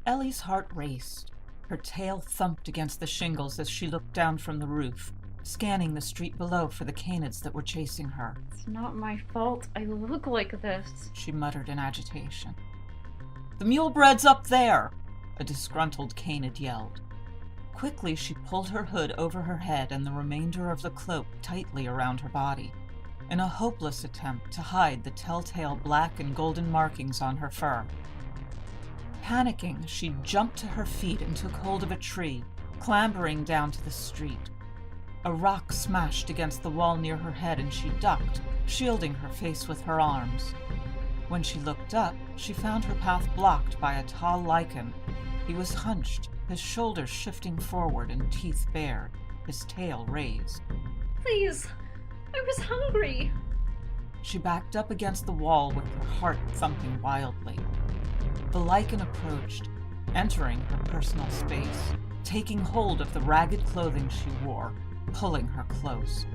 Ellie's heart raced. Her tail thumped against the shingles as she looked down from the roof, scanning the street below for the Canids that were chasing her. It's not my fault I look like this, she muttered in agitation. "The mule-bred's up there!" a disgruntled Canid yelled. Quickly, she pulled her hood over her head and the remainder of the cloak tightly around her body, in a hopeless attempt to hide the telltale black and golden markings on her fur. Panicking, she jumped to her feet and took hold of a tree, clambering down to the street. A rock smashed against the wall near her head and she ducked, shielding her face with her arms. When she looked up, she found her path blocked by a tall lichen. He was hunched, his shoulders shifting forward and teeth bared, his tail raised. Please, I was hungry. She backed up against the wall with her heart thumping wildly. The lichen approached, entering her personal space, taking hold of the ragged clothing she wore, pulling her close.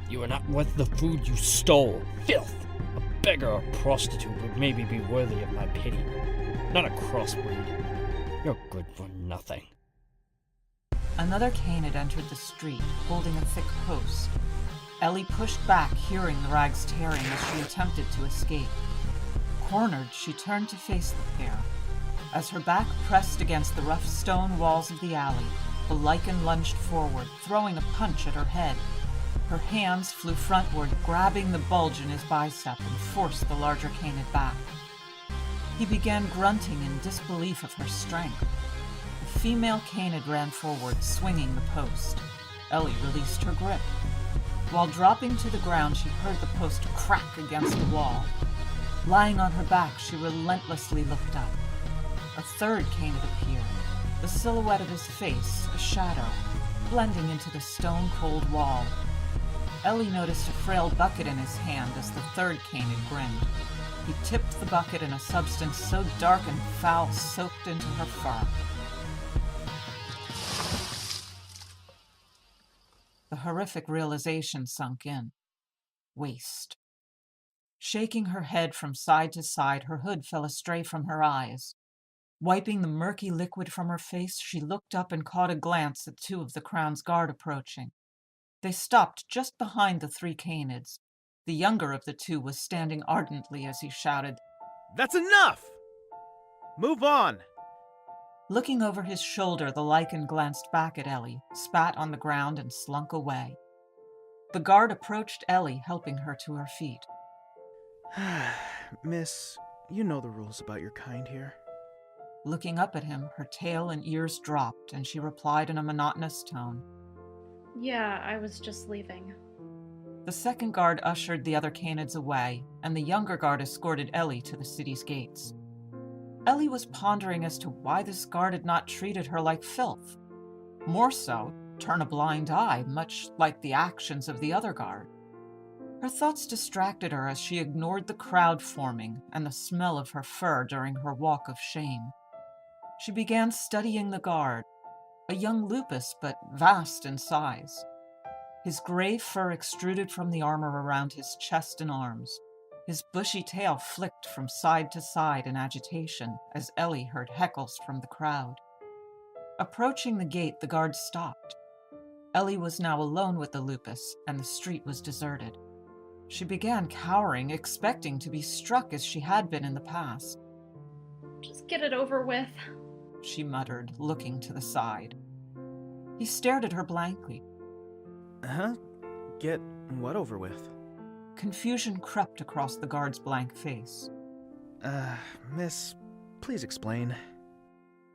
"You are not worth the food you stole. Filth! A beggar or prostitute would maybe be worthy of my pity. Not a crossbreed. You're good for nothing." Another Canid entered the street, holding a thick post. Ellie pushed back, hearing the rags tearing as she attempted to escape. Cornered, she turned to face the pair. As her back pressed against the rough stone walls of the alley, the lichen lunged forward, throwing a punch at her head. Her hands flew frontward, grabbing the bulge in his bicep and forced the larger Canid back. He began grunting in disbelief of her strength. The female Canid ran forward, swinging the post. Ellie released her grip. While dropping to the ground, she heard the post crack against the wall. Lying on her back, she relentlessly looked up. A third Canid appeared, the silhouette of his face, a shadow, blending into the stone-cold wall. Ellie noticed a frail bucket in his hand as the third Canid grinned. He tipped the bucket in a substance so dark and foul soaked into her fur. The horrific realization sunk in. Waste. Shaking her head from side to side, her hood fell astray from her eyes. Wiping the murky liquid from her face, she looked up and caught a glance at two of the Crown's guard approaching. They stopped just behind the three Canids. The younger of the two was standing ardently as he shouted, "That's enough! Move on!" Looking over his shoulder, the lichen glanced back at Ellie, spat on the ground, and slunk away. The guard approached Ellie, helping her to her feet. "Miss, you know the rules about your kind here." Looking up at him, her tail and ears dropped, and she replied in a monotonous tone. Yeah, I was just leaving. The second guard ushered the other Canids away, and the younger guard escorted Ellie to the city's gates. Ellie was pondering as to why this guard had not treated her like filth. More so, turn a blind eye, much like the actions of the other guard. Her thoughts distracted her as she ignored the crowd forming and the smell of her fur during her walk of shame. She began studying the guard, a young lupus but vast in size. His gray fur extruded from the armor around his chest and arms. His bushy tail flicked from side to side in agitation as Ellie heard heckles from the crowd. Approaching the gate, the guard stopped. Ellie was now alone with the lupus, and the street was deserted. She began cowering, expecting to be struck as she had been in the past. Just get it over with, she muttered, looking to the side. He stared at her blankly. Huh? Get what over with? Confusion crept across the guard's blank face. Miss, please explain.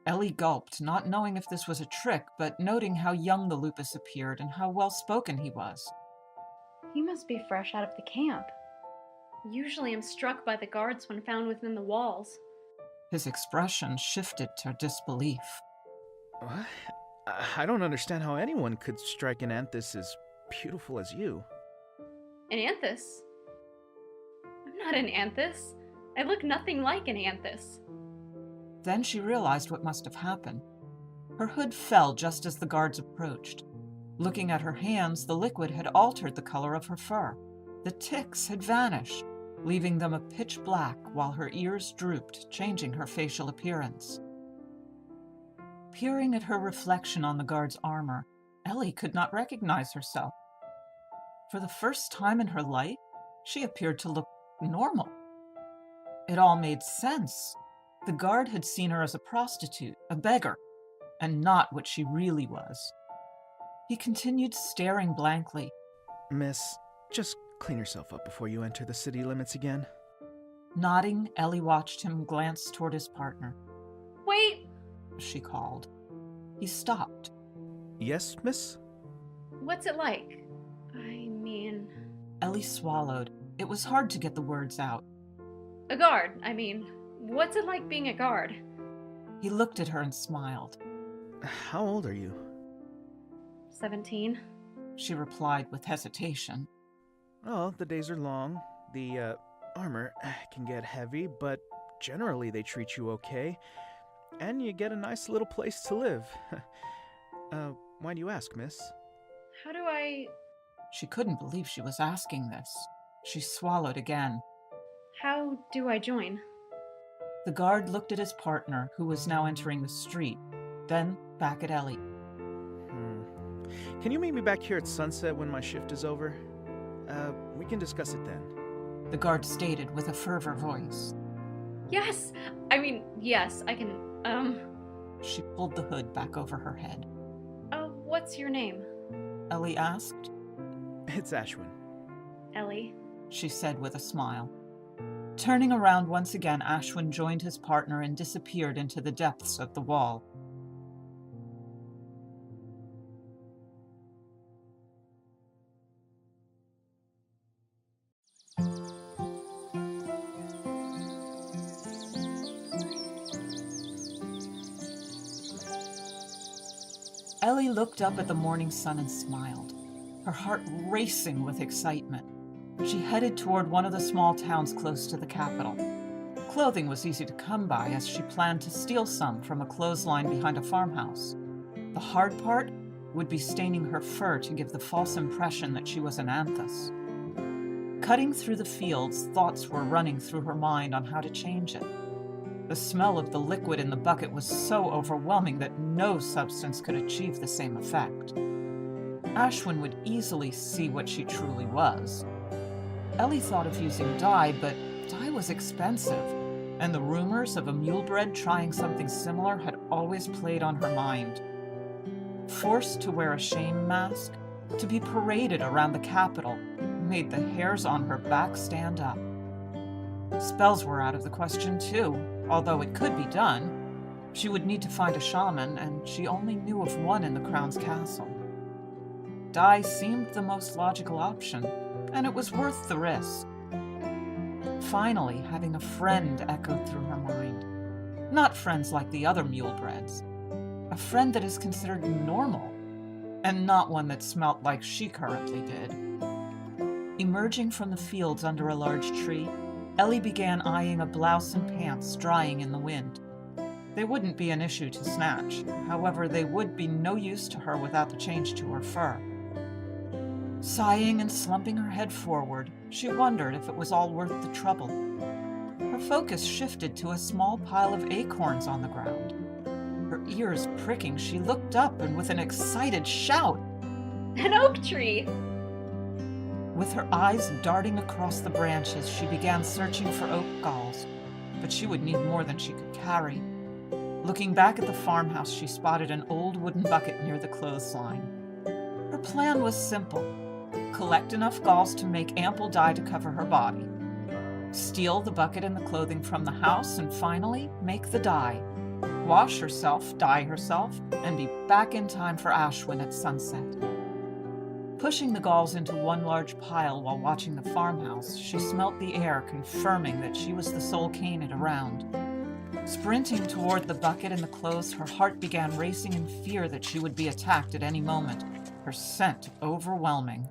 Ellie gulped, not knowing if this was a trick, but noting how young the lupus appeared and how well-spoken he was. He must be fresh out of the camp. Usually I'm struck by the guards when found within the walls. His expression shifted to disbelief. What? I don't understand how anyone could strike an anthus as beautiful as you. An anthus? I'm not an anthus. I look nothing like an anthus. Then she realized what must have happened. Her hood fell just as the guards approached. Looking at her hands, the liquid had altered the color of her fur. The ticks had vanished, leaving them a pitch black while her ears drooped, changing her facial appearance. Peering at her reflection on the guard's armor, Ellie could not recognize herself. For the first time in her life, she appeared to look normal. It all made sense. The guard had seen her as a prostitute, a beggar, and not what she really was. He continued staring blankly. Miss, just clean yourself up before you enter the city limits again. Nodding, Ellie watched him glance toward his partner. Wait! She called. He stopped. Yes, miss? What's it like? I mean... Ellie swallowed. It was hard to get the words out. A guard, I mean. What's it like being a guard? He looked at her and smiled. How old are you? 17. She replied with hesitation. Oh, the days are long. The, armor can get heavy, but generally they treat you okay. And you get a nice little place to live. Why do you ask, miss? How do I... She couldn't believe she was asking this. She swallowed again. How do I join? The guard looked at his partner, who was now entering the street, then back at Ellie. Can you meet me back here at sunset when my shift is over? We can discuss it then. The guard stated with a fervor voice. Yes! Yes, I can, She pulled the hood back over her head. What's your name? Ellie asked. It's Ashwin. Ellie. She said with a smile. Turning around once again, Ashwin joined his partner and disappeared into the depths of the wall. Ellie looked up at the morning sun and smiled, her heart racing with excitement. She headed toward one of the small towns close to the capital. Clothing was easy to come by, as she planned to steal some from a clothesline behind a farmhouse. The hard part would be staining her fur to give the false impression that she was an anthus. Cutting through the fields, thoughts were running through her mind on how to change it. The smell of the liquid in the bucket was so overwhelming that no substance could achieve the same effect. Ashwin would easily see what she truly was. Ellie thought of using dye, but dye was expensive, and the rumors of a mule-bred trying something similar had always played on her mind. Forced to wear a shame mask, to be paraded around the capital, made the hairs on her back stand up. Spells were out of the question too, although it could be done. She would need to find a shaman, and she only knew of one in the Crown's castle. Dye seemed the most logical option, and it was worth the risk. Finally, having a friend echoed through her mind. Not friends like the other mule-breds. A friend that is considered normal, and not one that smelt like she currently did. Emerging from the fields under a large tree, Ellie began eyeing a blouse and pants drying in the wind. They wouldn't be an issue to snatch, however, they would be no use to her without the change to her fur. Sighing and slumping her head forward, she wondered if it was all worth the trouble. Her focus shifted to a small pile of acorns on the ground. Her ears pricking, she looked up and with an excited shout, An oak tree! With her eyes darting across the branches, she began searching for oak galls, but she would need more than she could carry. Looking back at the farmhouse, she spotted an old wooden bucket near the clothesline. Her plan was simple. Collect enough galls to make ample dye to cover her body. Steal the bucket and the clothing from the house, and finally, make the dye. Wash herself, dye herself, and be back in time for Ashwin at sunset. Pushing the galls into one large pile while watching the farmhouse, she smelt the air, confirming that she was the sole Canid around. Sprinting toward the bucket and the clothes, her heart began racing in fear that she would be attacked at any moment, her scent overwhelming.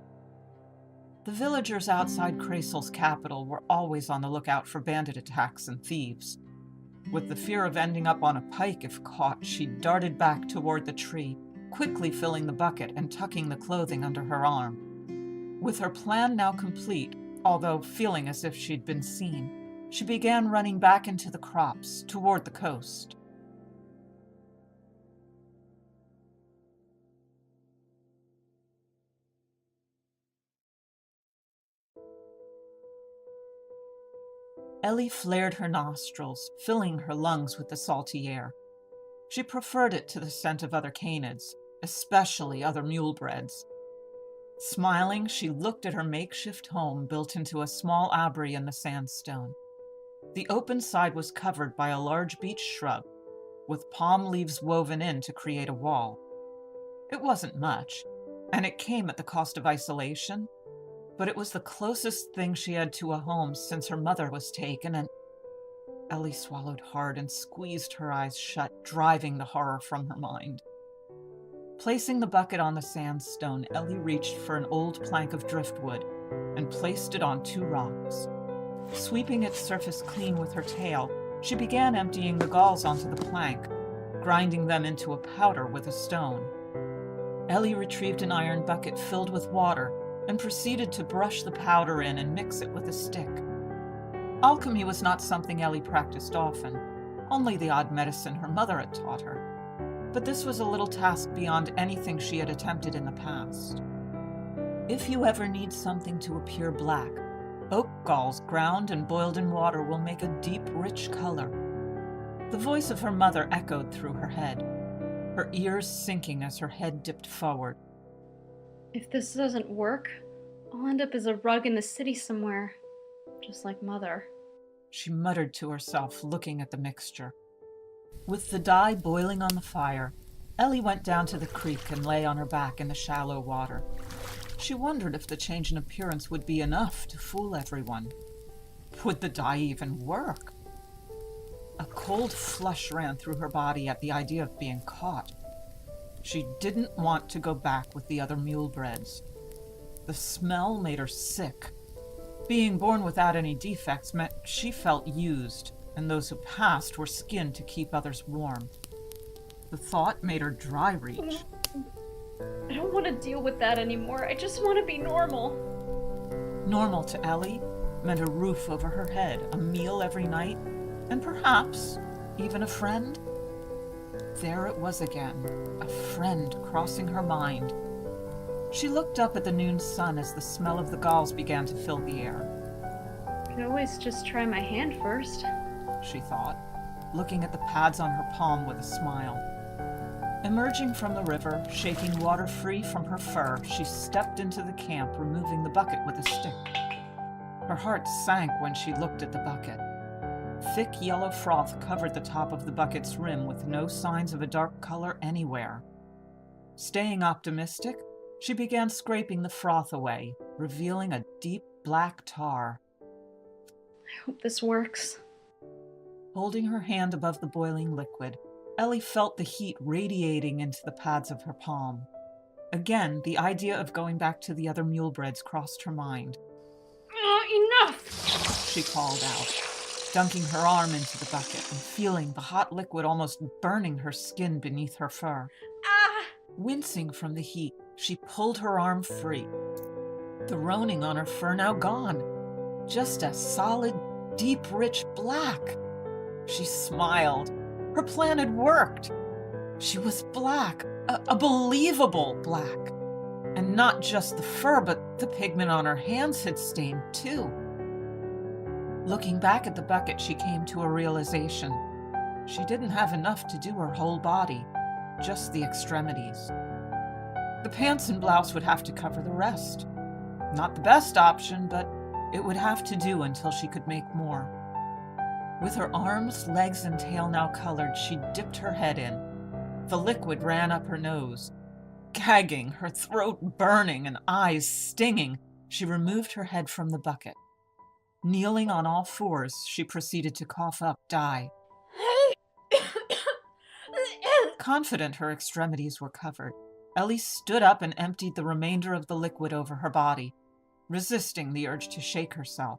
The villagers outside Creysil's capital were always on the lookout for bandit attacks and thieves. With the fear of ending up on a pike if caught, she darted back toward the tree, quickly filling the bucket and tucking the clothing under her arm. With her plan now complete, although feeling as if she'd been seen, she began running back into the crops, toward the coast. Ellie flared her nostrils, filling her lungs with the salty air. She preferred it to the scent of other Canids, especially other mule-breds. Smiling, she looked at her makeshift home built into a small abbey in the sandstone. The open side was covered by a large beech shrub, with palm leaves woven in to create a wall. It wasn't much, and it came at the cost of isolation, but it was the closest thing she had to a home since her mother was taken, and Ellie swallowed hard and squeezed her eyes shut, driving the horror from her mind. Placing the bucket on the sandstone, Ellie reached for an old plank of driftwood and placed it on 2 rocks. Sweeping its surface clean with her tail, she began emptying the galls onto the plank, grinding them into a powder with a stone. Ellie retrieved an iron bucket filled with water and proceeded to brush the powder in and mix it with a stick. Alchemy was not something Ellie practiced often, only the odd medicine her mother had taught her. But this was a little task beyond anything she had attempted in the past. If you ever need something to appear black, oak galls ground and boiled in water will make a deep, rich color. The voice of her mother echoed through her head, her ears sinking as her head dipped forward. If this doesn't work, I'll end up as a rug in the city somewhere, just like Mother. She muttered to herself, looking at the mixture. With the dye boiling on the fire, Ellie went down to the creek and lay on her back in the shallow water. She wondered if the change in appearance would be enough to fool everyone. Would the dye even work? A cold flush ran through her body at the idea of being caught. She didn't want to go back with the other mule-breds. The smell made her sick. Being born without any defects meant she felt used, and those who passed were skinned to keep others warm. The thought made her dry reach. I don't want to deal with that anymore. I just want to be normal. Normal to Ellie meant a roof over her head, a meal every night, and perhaps even a friend. There it was again, a friend crossing her mind. She looked up at the noon sun as the smell of the galls began to fill the air. I could always just try my hand first, she thought, looking at the pads on her palm with a smile. Emerging from the river, shaking water free from her fur, she stepped into the camp, removing the bucket with a stick. Her heart sank when she looked at the bucket. Thick yellow froth covered the top of the bucket's rim with no signs of a dark color anywhere. Staying optimistic, she began scraping the froth away, revealing a deep black tar. I hope this works. Holding her hand above the boiling liquid, Ellie felt the heat radiating into the pads of her palm. Again, the idea of going back to the other mule-breds crossed her mind. Enough! She called out, dunking her arm into the bucket and feeling the hot liquid almost burning her skin beneath her fur. Ah! Wincing from the heat, she pulled her arm free. The roning on her fur now gone. Just a solid, deep, rich black. She smiled. Her plan had worked. She was black, a believable black. And not just the fur, but the pigment on her hands had stained too. Looking back at the bucket, she came to a realization. She didn't have enough to do her whole body, just the extremities. The pants and blouse would have to cover the rest. Not the best option, but it would have to do until she could make more. With her arms, legs, and tail now colored, she dipped her head in. The liquid ran up her nose. Gagging, her throat burning and eyes stinging, she removed her head from the bucket. Kneeling on all fours, she proceeded to cough up dye. Confident her extremities were covered, Ellie stood up and emptied the remainder of the liquid over her body. Resisting the urge to shake herself,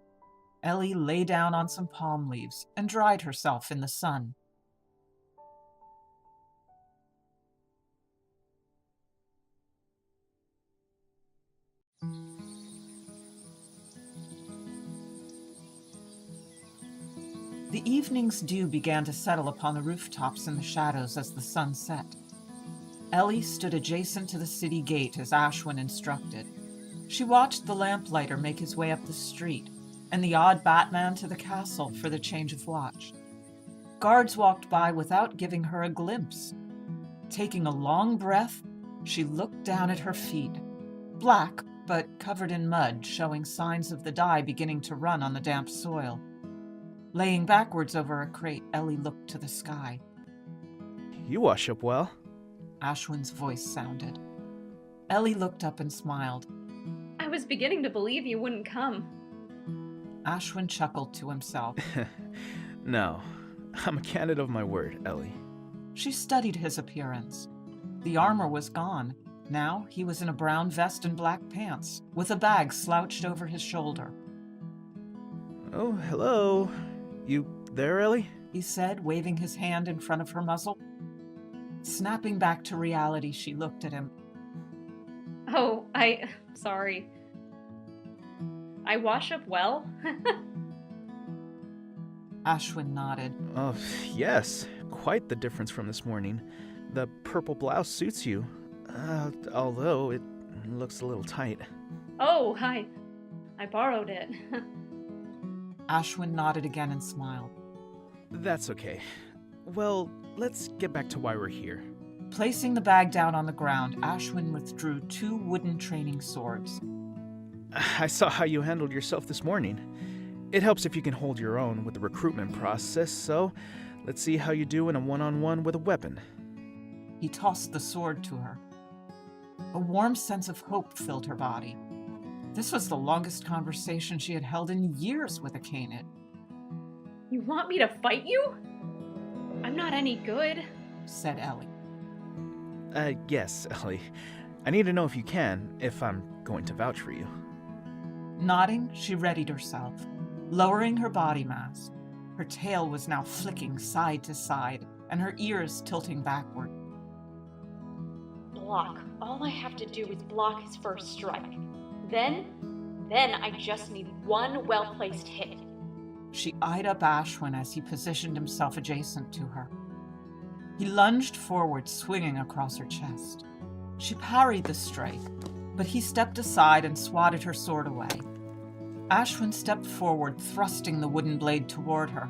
Ellie lay down on some palm leaves and dried herself in the sun. The evening's dew began to settle upon the rooftops and the shadows as the sun set. Ellie stood adjacent to the city gate as Ashwin instructed. She watched the lamplighter make his way up the street, and the odd Batman to the castle for the change of watch. Guards walked by without giving her a glimpse. Taking a long breath, she looked down at her feet, black but covered in mud, showing signs of the dye beginning to run on the damp soil. Laying backwards over a crate, Ellie looked to the sky. You wash up well. Ashwin's voice sounded. Ellie looked up and smiled. I was beginning to believe you wouldn't come. Ashwin chuckled to himself. No, I'm a candidate of my word, Ellie. She studied his appearance. The armor was gone. Now he was in a brown vest and black pants, with a bag slouched over his shoulder. Oh, hello. You there, Ellie? He said, waving his hand in front of her muzzle. Snapping back to reality, she looked at him. Oh, sorry. I wash up well? Ashwin nodded. Oh, yes. Quite the difference from this morning. The purple blouse suits you. Although it looks a little tight. Oh, I borrowed it. Ashwin nodded again and smiled. That's okay. Well, let's get back to why we're here. Placing the bag down on the ground, Ashwin withdrew 2 wooden training swords. I saw how you handled yourself this morning. It helps if you can hold your own with the recruitment process, so let's see how you do in a one-on-one with a weapon. He tossed the sword to her. A warm sense of hope filled her body. This was the longest conversation she had held in years with a Canid. You want me to fight you? I'm not any good, said Ellie. Yes, Ellie. I need to know if you can, if I'm going to vouch for you. Nodding, she readied herself, lowering her body mass. Her tail was now flicking side to side, and her ears tilting backward. Block. All I have to do is block his first strike. Then I just need one well-placed hit. She eyed up Ashwin as he positioned himself adjacent to her. He lunged forward, swinging across her chest. She parried the strike, but he stepped aside and swatted her sword away. Ashwin stepped forward, thrusting the wooden blade toward her.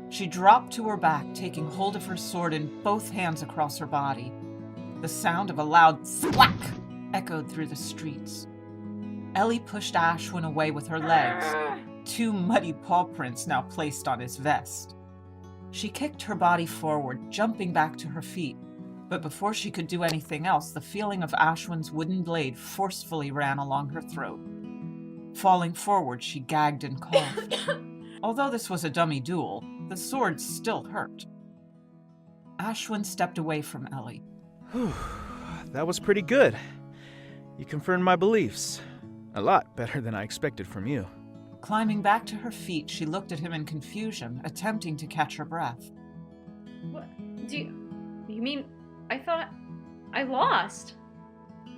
She dropped to her back, taking hold of her sword in both hands across her body. The sound of a loud thwack echoed through the streets. Ellie pushed Ashwin away with her legs, 2 muddy paw prints now placed on his vest. She kicked her body forward, jumping back to her feet, but before she could do anything else, the feeling of Ashwin's wooden blade forcefully ran along her throat. Falling forward, she gagged and coughed. Although this was a dummy duel, the sword still hurt. Ashwin stepped away from Ellie. Whew, that was pretty good. You confirmed my beliefs. A lot better than I expected from you. Climbing back to her feet, she looked at him in confusion, attempting to catch her breath. What? You mean, I thought I lost?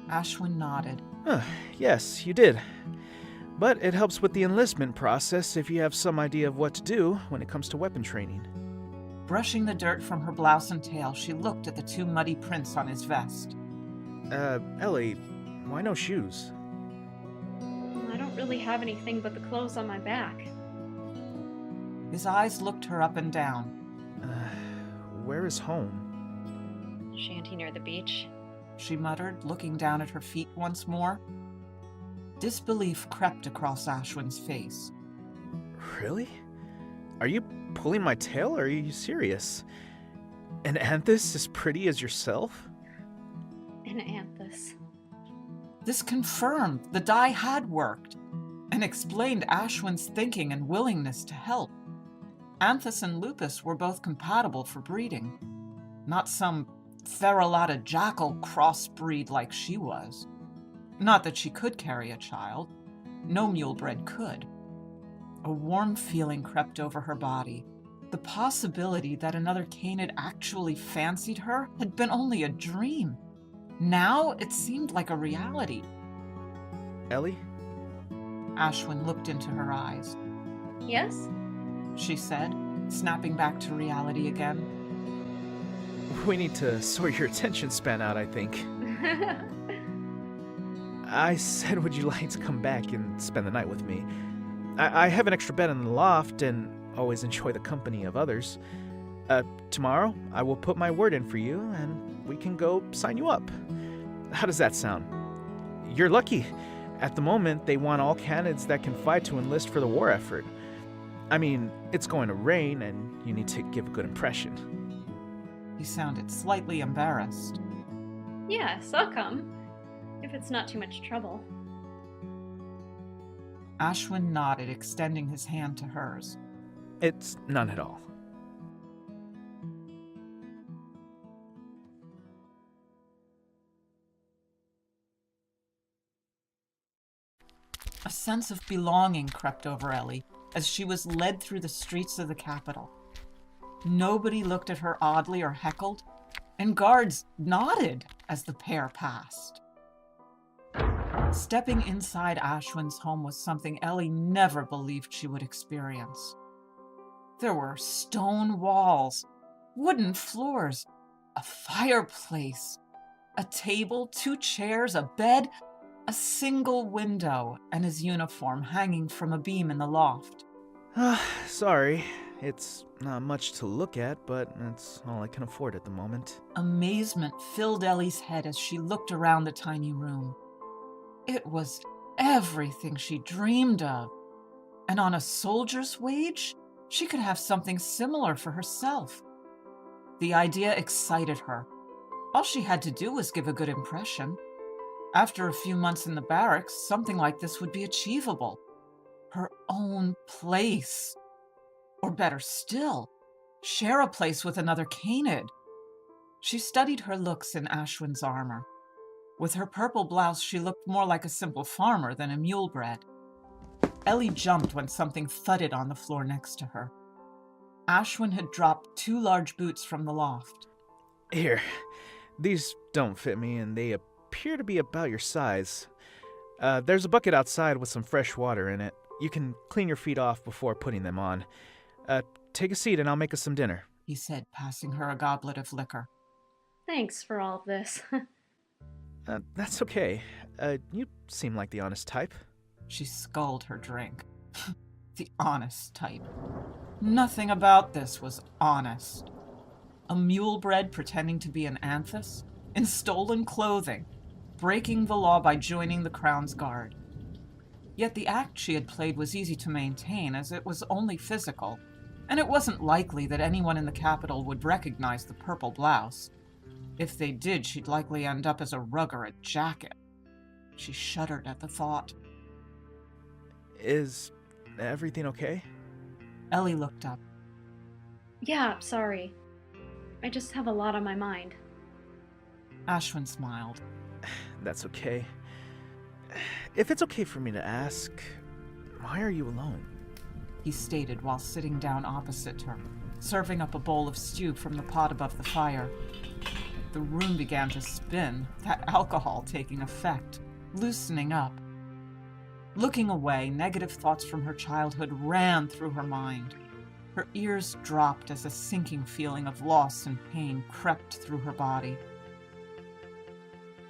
Ashwin nodded. Yes, you did. But it helps with the enlistment process if you have some idea of what to do when it comes to weapon training. Brushing the dirt from her blouse and tail, she looked at the 2 muddy prints on his vest. Ellie, why no shoes? I don't really have anything but the clothes on my back. His eyes looked her up and down. Where is home? Shanty near the beach. She muttered, looking down at her feet once more. Disbelief crept across Ashwin's face. Really? Are you pulling my tail, or are you serious? An Anthus as pretty as yourself? An Anthus. This confirmed the dye had worked, and explained Ashwin's thinking and willingness to help. Anthus and Lupus were both compatible for breeding, not some Feralata jackal crossbreed like she was. Not that she could carry a child. No mule-bred could. A warm feeling crept over her body. The possibility that another Canid actually fancied her had been only a dream. Now it seemed like a reality. Ellie? Ashwin looked into her eyes. Yes? She said, snapping back to reality again. We need to sort your attention span out, I think. I said, would you like to come back and spend the night with me? I have an extra bed in the loft and always enjoy the company of others. Tomorrow, I will put my word in for you, and we can go sign you up. How does that sound? You're lucky. At the moment, they want all Canids that can fight to enlist for the war effort. I mean, it's going to rain, and you need to give a good impression. He sounded slightly embarrassed. Yes, I'll come. If it's not too much trouble. Ashwin nodded, extending his hand to hers. It's none at all. A sense of belonging crept over Ellie as she was led through the streets of the capital. Nobody looked at her oddly or heckled, and guards nodded as the pair passed. Stepping inside Ashwin's home was something Ellie never believed she would experience. There were stone walls, wooden floors, a fireplace, a table, 2 chairs, a bed, a single window, and his uniform hanging from a beam in the loft. Sorry. It's not much to look at, but that's all I can afford at the moment. Amazement filled Ellie's head as she looked around the tiny room. It was everything she dreamed of. And on a soldier's wage, she could have something similar for herself. The idea excited her. All she had to do was give a good impression. After a few months in the barracks, something like this would be achievable. Her own place. Or better still, share a place with another Canid. She studied her looks in Ashwin's armor. With her purple blouse, she looked more like a simple farmer than a mule-bred. Ellie jumped when something thudded on the floor next to her. Ashwin had dropped 2 large boots from the loft. Here, these don't fit me, and they appear to be about your size. There's a bucket outside with some fresh water in it. You can clean your feet off before putting them on. Take a seat and I'll make us some dinner, He said, passing her a goblet of liquor. Thanks for all of this. That's okay. You seem like the honest type. She sculled her drink. The honest type. Nothing about this was honest. A mule-bred pretending to be an anthus, in stolen clothing, breaking the law by joining the Crown's Guard. Yet the act she had played was easy to maintain, as it was only physical, and it wasn't likely that anyone in the capital would recognize the purple blouse. If they did, she'd likely end up as a rug or a jacket. She shuddered at the thought. Is everything okay? Ellie looked up. Yeah, sorry. I just have a lot on my mind. Ashwin smiled. That's okay. If it's okay for me to ask, why are you alone? He stated while sitting down opposite her, serving up a bowl of stew from the pot above the fire. The room began to spin, that alcohol taking effect, loosening up. Looking away, negative thoughts from her childhood ran through her mind. Her ears dropped as a sinking feeling of loss and pain crept through her body.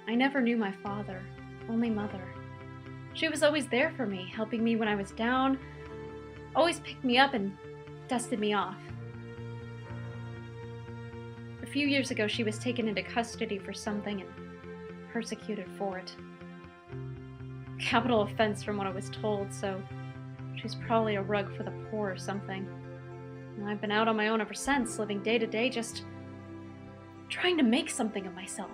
I never knew my father, only Mother. She was always there for me, helping me when I was down, always picked me up and dusted me off. A few years ago, she was taken into custody for something and persecuted for it. Capital offense from what I was told, so she's probably a rug for the poor or something. And I've been out on my own ever since, living day to day, just trying to make something of myself.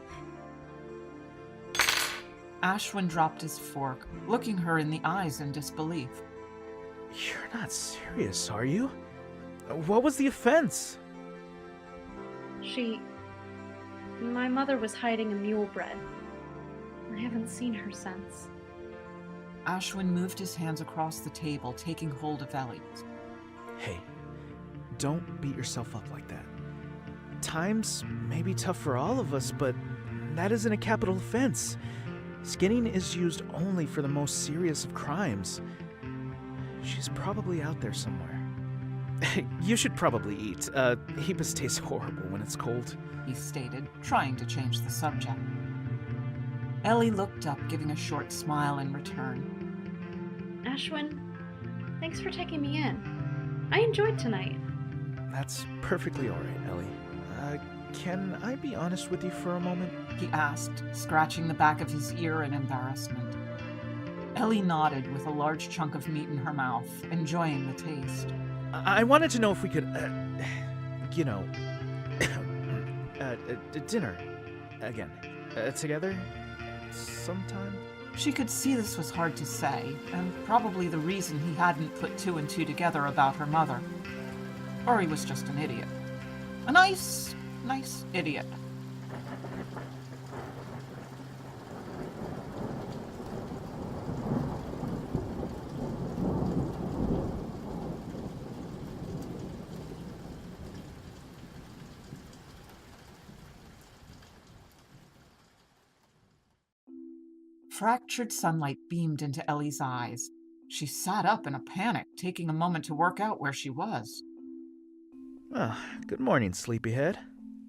Ashwin dropped his fork, looking her in the eyes in disbelief. You're not serious, are you? What was the offense? My mother was hiding a mule-bred. I haven't seen her since. Ashwin moved his hands across the table, taking hold of Ellie's. Hey, don't beat yourself up like that. Times may be tough for all of us, but that isn't a capital offense. Skinning is used only for the most serious of crimes. She's probably out there somewhere. You should probably eat. Hebus tastes horrible when it's cold, He stated, trying to change the subject. Ellie looked up, giving a short smile in return. Ashwin, Thanks for taking me in. I enjoyed tonight. That's perfectly alright, Ellie. Can I be honest with you for a moment? He asked, scratching the back of his ear in embarrassment. Ellie nodded with a large chunk of meat in her mouth, enjoying the taste. I wanted to know if we could, dinner again. Together? Sometime? She could see this was hard to say, and probably the reason he hadn't put two and two together about her mother. Or he was just an idiot. A nice idiot. Fractured sunlight beamed into Ellie's eyes. She sat up in a panic, taking a moment to work out where she was. Good morning, sleepyhead.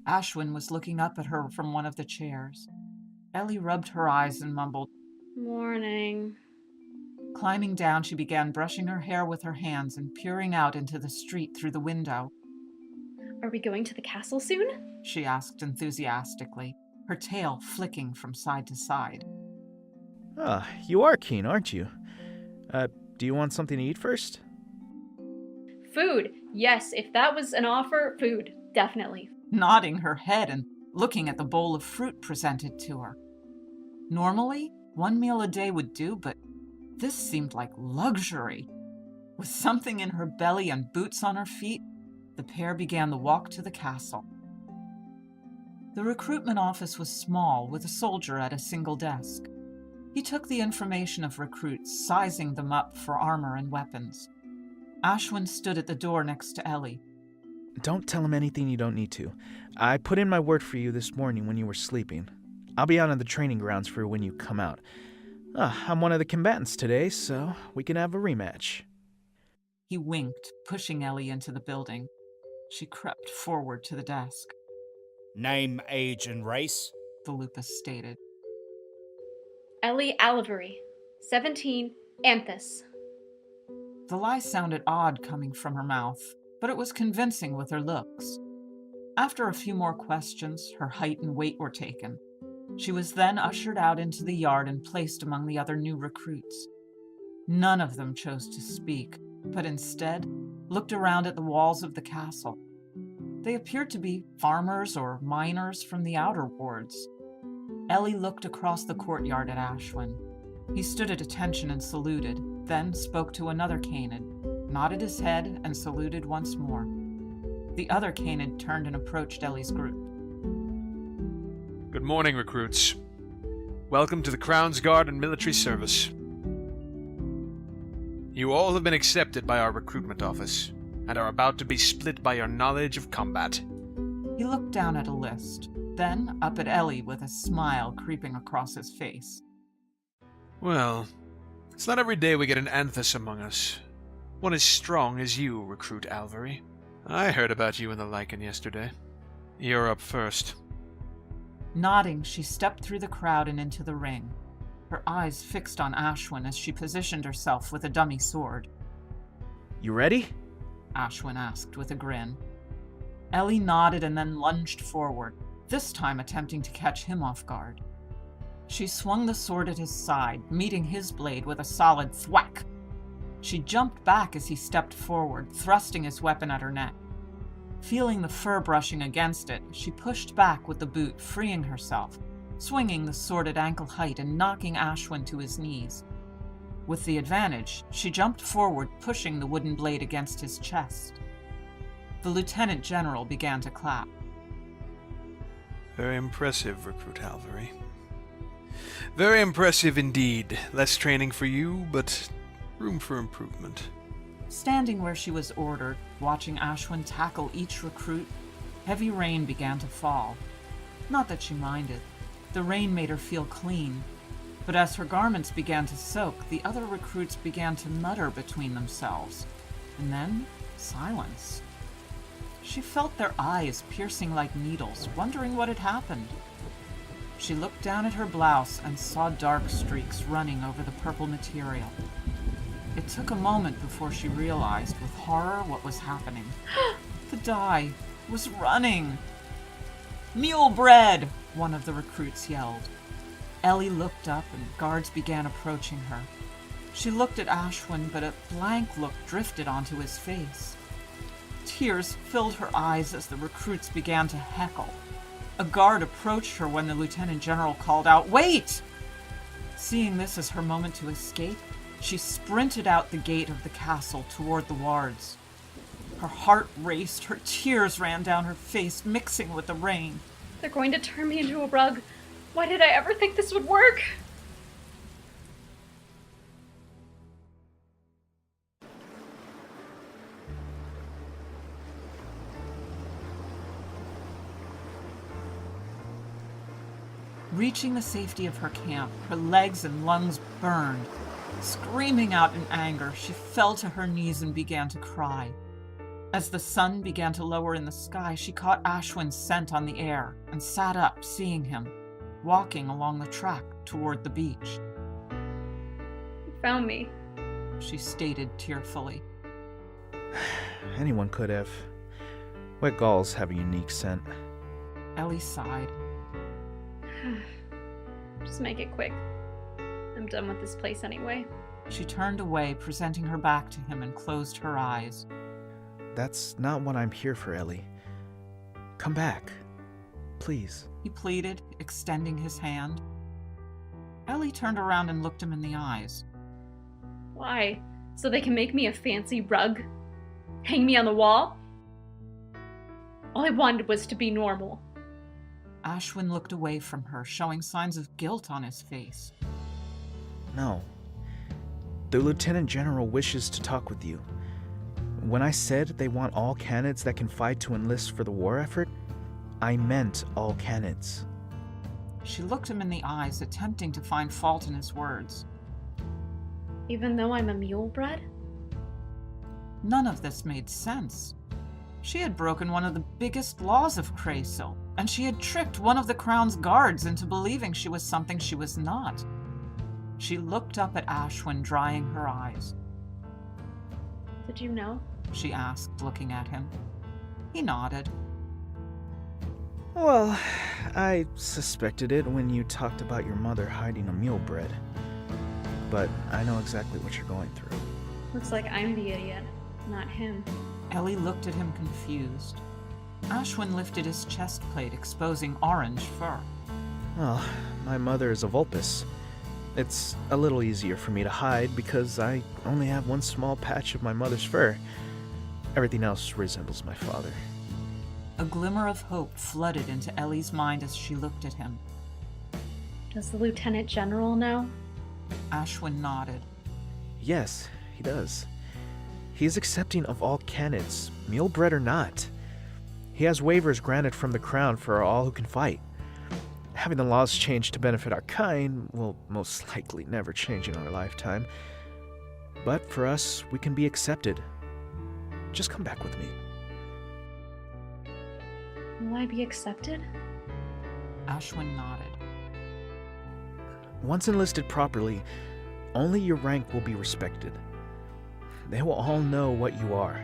Ashwin was looking up at her from one of the chairs. Ellie rubbed her eyes and mumbled, Morning. Climbing down, she began brushing her hair with her hands and peering out into the street through the window. Are we going to the castle soon? She asked enthusiastically, her tail flicking from side to side. You are keen, aren't you? Do you want something to eat first? Food. Yes, if that was an offer, food. Definitely. Nodding her head and looking at the bowl of fruit presented to her. Normally, one meal a day would do, but this seemed like luxury. With something in her belly and boots on her feet, the pair began the walk to the castle. The recruitment office was small, with a soldier at a single desk. He took the information of recruits, sizing them up for armor and weapons. Ashwin stood at the door next to Ellie. Don't tell him anything you don't need to. I put in my word for you this morning when you were sleeping. I'll be out on the training grounds for when you come out. I'm one of the combatants today, so we can have a rematch. He winked, pushing Ellie into the building. She crept forward to the desk. Name, age, and race? The lupus stated. Ellie Alivery. 17, Anthus. The lie sounded odd coming from her mouth, but it was convincing with her looks. After a few more questions, her height and weight were taken. She was then ushered out into the yard and placed among the other new recruits. None of them chose to speak, but instead looked around at the walls of the castle. They appeared to be farmers or miners from the outer wards. Ellie looked across the courtyard at Ashwin. He stood at attention and saluted, then spoke to another Canid, nodded his head, and saluted once more. The other Canid turned and approached Ellie's group. Good morning, recruits. Welcome to the Crown's Guard and military service. You all have been accepted by our recruitment office, and are about to be split by your knowledge of combat. He looked down at a list, then up at Ellie with a smile creeping across his face. Well, it's not every day we get an Anthus among us. One as strong as you, Recruit Alvery. I heard about you in the Lycan yesterday. You're up first. Nodding, she stepped through the crowd and into the ring, her eyes fixed on Ashwin as she positioned herself with a dummy sword. You ready? Ashwin asked with a grin. Ellie nodded and then lunged forward, this time attempting to catch him off guard. She swung the sword at his side, meeting his blade with a solid thwack. She jumped back as he stepped forward, thrusting his weapon at her neck. Feeling the fur brushing against it, she pushed back with the boot, freeing herself, swinging the sword at ankle height and knocking Ashwin to his knees. With the advantage, she jumped forward, pushing the wooden blade against his chest. The Lieutenant General began to clap. Very impressive, Recruit Alvery. Very impressive indeed. Less training for you, but room for improvement. Standing where she was ordered, watching Ashwin tackle each recruit, heavy rain began to fall. Not that she minded. The rain made her feel clean. But as her garments began to soak, the other recruits began to mutter between themselves. And then, silence. She felt their eyes piercing like needles, wondering what had happened. She looked down at her blouse and saw dark streaks running over the purple material. It took a moment before she realized with horror what was happening. The dye was running. "Mule-bred!" one of the recruits yelled. Ellie looked up and guards began approaching her. She looked at Ashwin, but a blank look drifted onto his face. Tears filled her eyes as the recruits began to heckle. A guard approached her when the Lieutenant General called out, "Wait!" Seeing this as her moment to escape, she sprinted out the gate of the castle toward the wards. Her heart raced, her tears ran down her face, mixing with the rain. They're going to turn me into a rug. Why did I ever think this would work? Reaching the safety of her camp, her legs and lungs burned. Screaming out in anger, she fell to her knees and began to cry. As the sun began to lower in the sky, she caught Ashwin's scent on the air and sat up, seeing him, walking along the track toward the beach. You found me. She stated tearfully. Anyone could have. Wet galls have a unique scent. Ellie sighed. Just make it quick. I'm done with this place anyway. She turned away, presenting her back to him, and closed her eyes. That's not what I'm here for, Ellie. Come back. Please. He pleaded, extending his hand. Ellie turned around and looked him in the eyes. Why? So they can make me a fancy rug? Hang me on the wall? All I wanted was to be normal. Ashwin looked away from her, showing signs of guilt on his face. No. The Lieutenant General wishes to talk with you. When I said they want all Canids that can fight to enlist for the war effort, I meant all Canids. She looked him in the eyes, attempting to find fault in his words. Even though I'm a mule-bred? None of this made sense. She had broken one of the biggest laws of Creysil, and she had tricked one of the Crown's guards into believing she was something she was not. She looked up at Ashwin, drying her eyes. Did you know? She asked, looking at him. He nodded. Well, I suspected it when you talked about your mother hiding a mule-bred. But I know exactly what you're going through. Looks like I'm the idiot, not him. Ellie looked at him confused. Ashwin lifted his chest plate, exposing orange fur. Well, my mother is a vulpus. It's a little easier for me to hide because I only have one small patch of my mother's fur. Everything else resembles my father. A glimmer of hope flooded into Ellie's mind as she looked at him. Does the Lieutenant General know? Ashwin nodded. Yes, he does. He is accepting of all Canids, mule-bred or not. He has waivers granted from the Crown for all who can fight. Having the laws changed to benefit our kind will most likely never change in our lifetime. But for us, we can be accepted. Just come back with me. Will I be accepted? Ashwin nodded. Once enlisted properly, only your rank will be respected. They will all know what you are,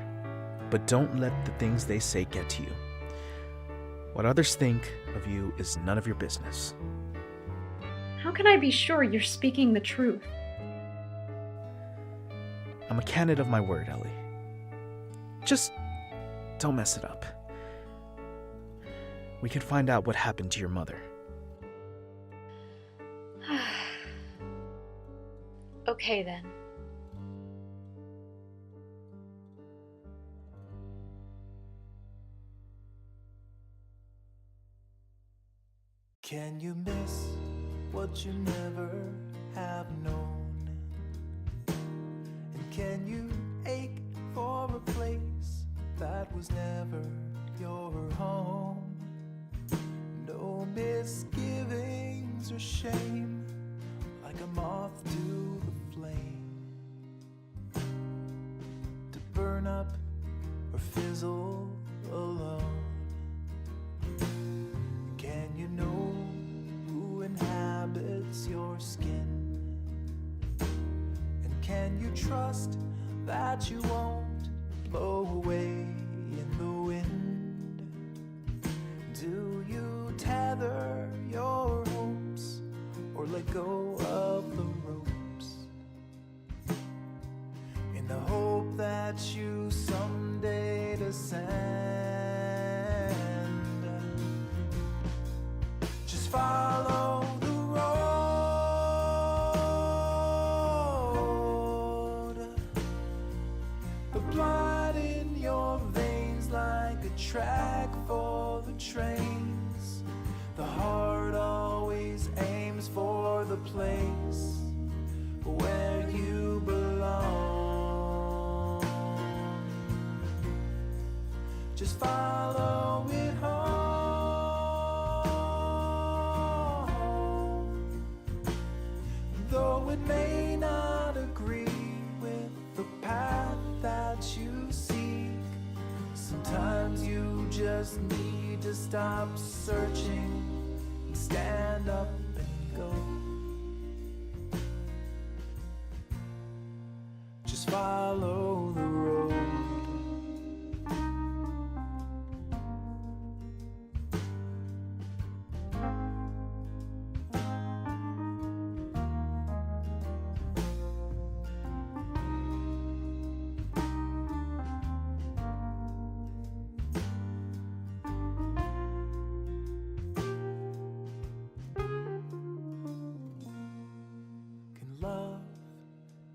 but don't let the things they say get to you. What others think of you is none of your business. How can I be sure you're speaking the truth? I'm a Canid of my word, Ellie. Just don't mess it up. We can find out what happened to your mother. Okay then. Can you miss what you never have known? And can you ache for a place that was never your home? No misgivings or shame, like a moth to the flame, to burn up or fizzle alone. Can you know who inhabits your skin? And can Can you trust that you won't blow away in the wind? Do you tether your hopes or let go of the ropes in the hope that you someday descend? Just follow the road, the blood in your veins like a track for the trains. The heart always aims for the place where you belong. Just follow it home, though it may not agree with the path that you seek. Sometimes you just need to stop searching and stand up and go. Just follow the road. Can love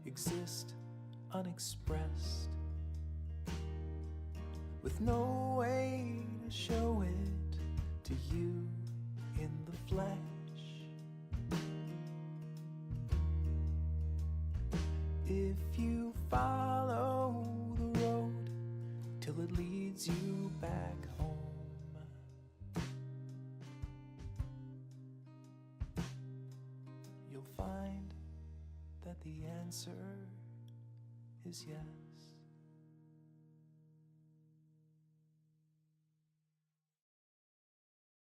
exist unexpressed with no way to show it to you in the flesh? If you follow the road till it leads you back home, you'll find that the answer is yes.